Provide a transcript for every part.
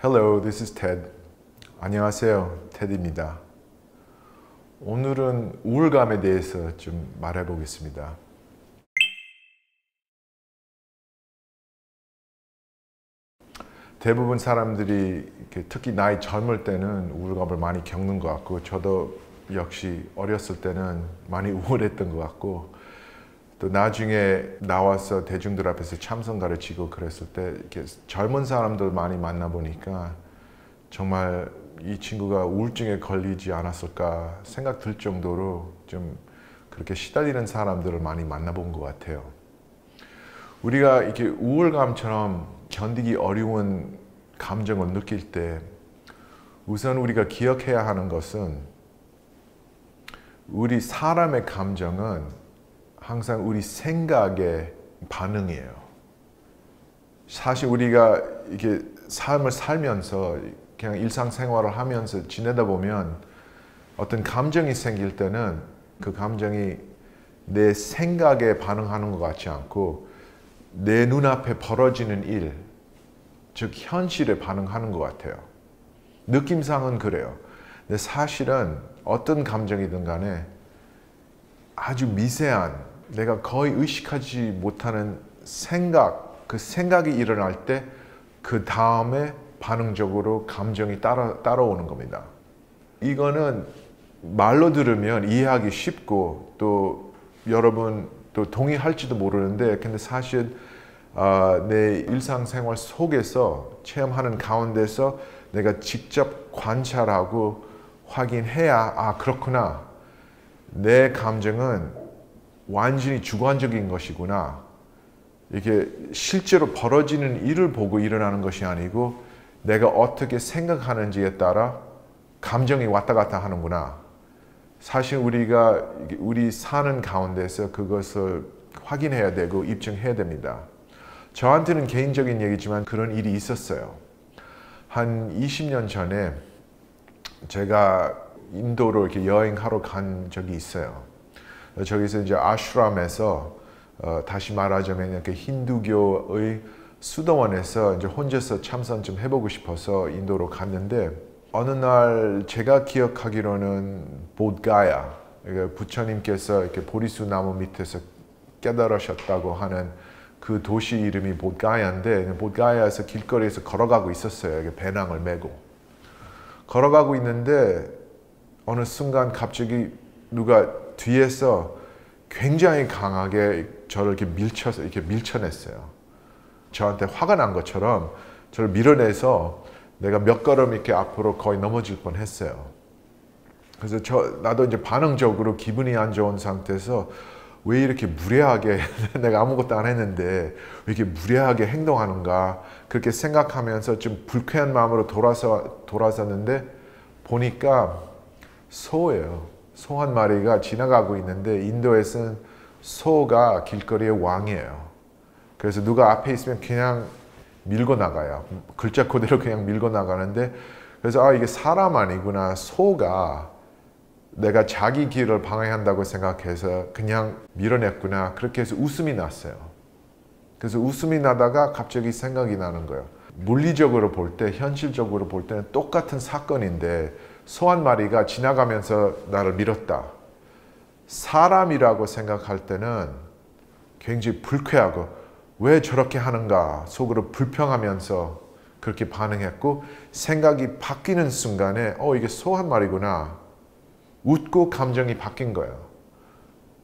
Hello, this is Ted. 안녕하세요, 테드입니다. 오늘은 우울감에 대해서 좀 말해 보겠습니다. 대부분 사람들이 특히 나이 젊을 때는 우울감을 많이 겪는 것 같고, 저도 역시 어렸을 때는 많이 우울했던 것 같고, 또 나중에 나와서 대중들 앞에서 참선 가르치고 그랬을 때 이렇게 젊은 사람들 많이 만나보니까 정말 이 친구가 우울증에 걸리지 않았을까 생각 들 정도로 좀 그렇게 시달리는 사람들을 많이 만나본 것 같아요. 우리가 이렇게 우울감처럼 견디기 어려운 감정을 느낄 때 우선 우리가 기억해야 하는 것은 우리 사람의 감정은 항상 우리 생각의 반응이에요. 사실 우리가 이렇게 삶을 살면서 그냥 일상생활을 하면서 지내다 보면 어떤 감정이 생길 때는 그 감정이 내 생각에 반응하는 것 같지 않고 내 눈앞에 벌어지는 일, 즉 현실에 반응하는 것 같아요. 느낌상은 그래요. 근데 사실은 어떤 감정이든 간에 아주 미세한, 내가 거의 의식하지 못하는 생각, 그 생각이 일어날 때 그 다음에 반응적으로 감정이 따라오는 겁니다. 이거는 말로 들으면 이해하기 쉽고 또 여러분 또 동의할지도 모르는데, 근데 사실 내 일상생활 속에서 체험하는 가운데서 내가 직접 관찰하고 확인해야 그렇구나, 내 감정은 완전히 주관적인 것이구나, 이게 실제로 벌어지는 일을 보고 일어나는 것이 아니고 내가 어떻게 생각하는지에 따라 감정이 왔다 갔다 하는구나. 사실 우리 사는 가운데서 그것을 확인해야 되고 입증해야 됩니다. 저한테는 개인적인 얘기지만 그런 일이 있었어요. 한 20년 전에 제가 인도로 이렇게 여행하러 간 적이 있어요. 저기서 이제 아슈람에서 다시 말하자면 이렇게 힌두교의 수도원에서 이제 혼자서 참선 좀 해보고 싶어서 인도로 갔는데, 어느 날 제가 기억하기로는 보드가야, 부처님께서 이렇게 보리수 나무 밑에서 깨달으셨다고 하는 그 도시 이름이 보드가야인데, 보드가야에서 길거리에서 걸어가고 있었어요. 배낭을 메고 걸어가고 있는데 어느 순간 갑자기 누가 뒤에서 굉장히 강하게 저를 이렇게 밀쳐냈어요. 저한테 화가 난 것처럼 저를 밀어내서 내가 몇 걸음 이렇게 앞으로 거의 넘어질 뻔했어요. 그래서 나도 이제 반응적으로 기분이 안 좋은 상태에서 왜 이렇게 무례하게 내가 아무것도 안 했는데 왜 이렇게 무례하게 행동하는가, 그렇게 생각하면서 좀 불쾌한 마음으로 돌아섰는데 보니까 소예요. 소 한 마리가 지나가고 있는데, 인도에서는 소가 길거리의 왕이에요. 그래서 누가 앞에 있으면 그냥 밀고 나가요. 글자 그대로 그냥 밀고 나가는데, 그래서 이게 사람 아니구나, 소가 내가 자기 길을 방해한다고 생각해서 그냥 밀어냈구나, 그렇게 해서 웃음이 났어요. 그래서 웃음이 나다가 갑자기 생각이 나는 거예요. 물리적으로 볼 때, 현실적으로 볼 때는 똑같은 사건인데 소 한 마리가 지나가면서 나를 밀었다. 사람이라고 생각할 때는 굉장히 불쾌하고 왜 저렇게 하는가 속으로 불평하면서 그렇게 반응했고, 생각이 바뀌는 순간에 이게 소 한 마리구나, 웃고 감정이 바뀐 거예요.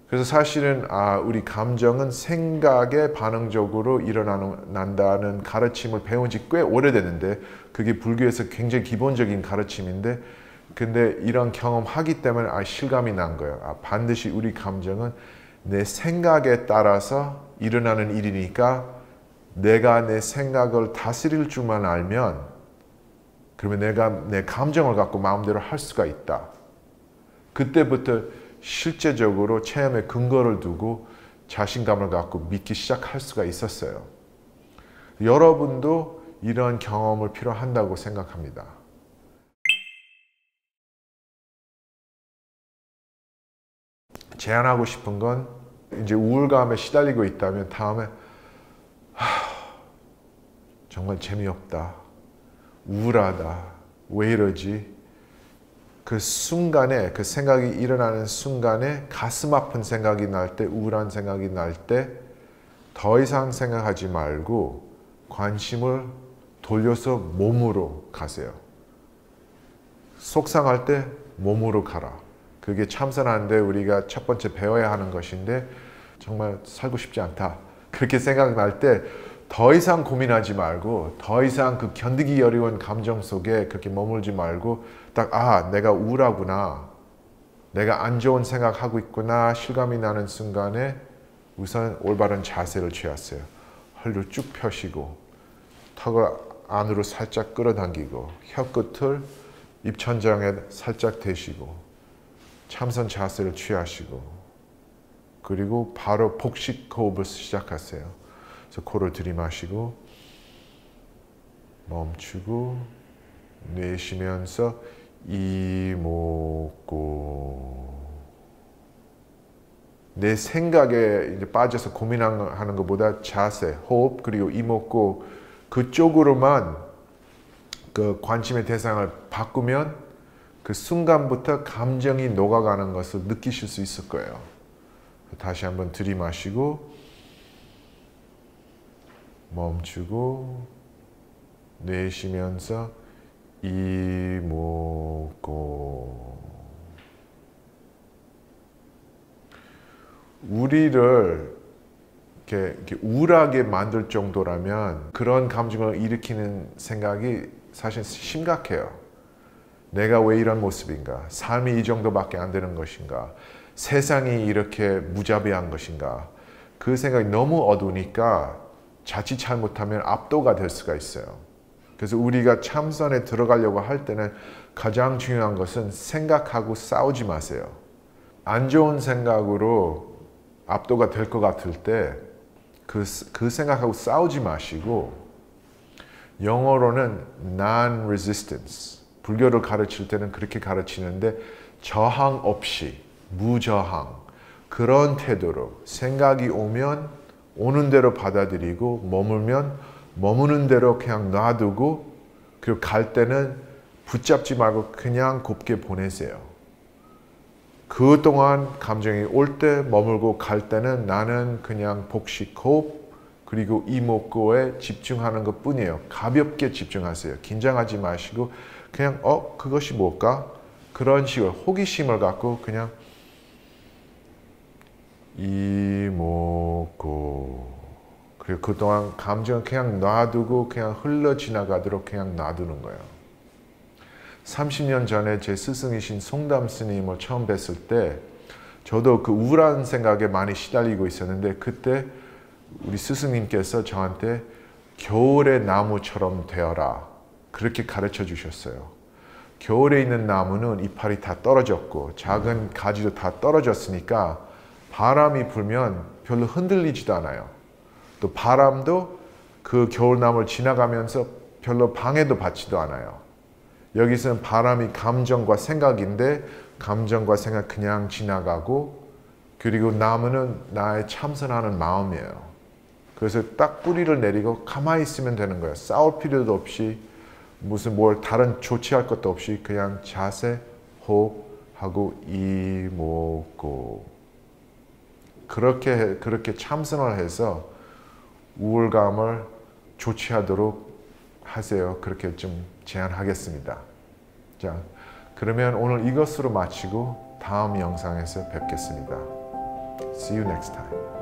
그래서 사실은 우리 감정은 생각에 반응적으로 일어난다는 가르침을 배운 지 꽤 오래됐는데, 그게 불교에서 굉장히 기본적인 가르침인데, 근데 이런 경험하기 때문에 실감이 난 거예요. 반드시 우리 감정은 내 생각에 따라서 일어나는 일이니까 내가 내 생각을 다스릴 줄만 알면 그러면 내가 내 감정을 갖고 마음대로 할 수가 있다. 그때부터 실제적으로 체험에 근거를 두고 자신감을 갖고 믿기 시작할 수가 있었어요. 여러분도 이런 경험을 필요한다고 생각합니다. 제안하고 싶은 건, 이제 우울감에 시달리고 있다면 다음에 정말 재미없다, 우울하다. 왜 이러지? 그 순간에, 그 생각이 일어나는 순간에 가슴 아픈 생각이 날 때, 우울한 생각이 날 때 더 이상 생각하지 말고 관심을 돌려서 몸으로 가세요. 속상할 때 몸으로 가라. 그게 참선하는데 우리가 첫 번째 배워야 하는 것인데 정말 살고 싶지 않다. 그렇게 생각날 때 더 이상 고민하지 말고 더 이상 그 견디기 어려운 감정 속에 그렇게 머물지 말고 딱 내가 우울하구나. 내가 안 좋은 생각하고 있구나. 실감이 나는 순간에 우선 올바른 자세를 취하세요. 허리를 쭉 펴시고 턱을 안으로 살짝 끌어당기고 혀끝을 입천장에 살짝 대시고 참선 자세를 취하시고 그리고 바로 복식 호흡을 시작하세요. 그래서 코를 들이마시고 멈추고 내쉬면서 이목고 내 생각에 이제 빠져서 고민하는 것보다 자세, 호흡 그리고 이목고 그쪽으로만 그 관심의 대상을 바꾸면 그 순간부터 감정이 녹아가는 것을 느끼실 수 있을 거예요. 다시 한번 들이마시고 멈추고 내쉬면서 이목고 우리를 이렇게 우울하게 만들 정도라면 그런 감정을 일으키는 생각이 사실 심각해요. 내가 왜 이런 모습인가? 삶이 이 정도밖에 안 되는 것인가? 세상이 이렇게 무자비한 것인가? 그 생각이 너무 어두우니까 자칫 잘못하면 압도가 될 수가 있어요. 그래서 우리가 참선에 들어가려고 할 때는 가장 중요한 것은 생각하고 싸우지 마세요. 안 좋은 생각으로 압도가 될 것 같을 때 그 생각하고 싸우지 마시고 영어로는 non-resistance 불교를 가르칠 때는 그렇게 가르치는데 저항 없이 무저항 그런 태도로 생각이 오면 오는 대로 받아들이고 머물면 머무는 대로 그냥 놔두고 그리고 갈 때는 붙잡지 말고 그냥 곱게 보내세요. 그동안 감정이 올 때 머물고 갈 때는 나는 그냥 복식 호흡 그리고 이목구에 집중하는 것 뿐이에요. 가볍게 집중하세요. 긴장하지 마시고 그냥 그것이 뭘까? 그런 식으로 호기심을 갖고 그냥 이목구 그리고 그동안 감정을 그냥 놔두고 그냥 흘러 지나가도록 그냥 놔두는 거예요. 30년 전에 제 스승이신 송담 스님을 처음 뵀을 때 저도 그 우울한 생각에 많이 시달리고 있었는데 그때 우리 스승님께서 저한테 겨울의 나무처럼 되어라 그렇게 가르쳐 주셨어요. 겨울에 있는 나무는 이파리 다 떨어졌고 작은 가지도 다 떨어졌으니까 바람이 불면 별로 흔들리지도 않아요. 또 바람도 그 겨울나무를 지나가면서 별로 방해도 받지도 않아요. 여기서는 바람이 감정과 생각인데 감정과 생각 그냥 지나가고 그리고 나무는 나의 참선하는 마음이에요. 그래서 딱 뿌리를 내리고 가만히 있으면 되는 거예요. 싸울 필요도 없이 무슨 뭘 다른 조치할 것도 없이 그냥 자세, 호흡하고 이목구 그렇게 참선을 해서 우울감을 조치하도록 하세요. 그렇게 좀 제안하겠습니다. 자, 그러면 오늘 이것으로 마치고 다음 영상에서 뵙겠습니다. See you next time.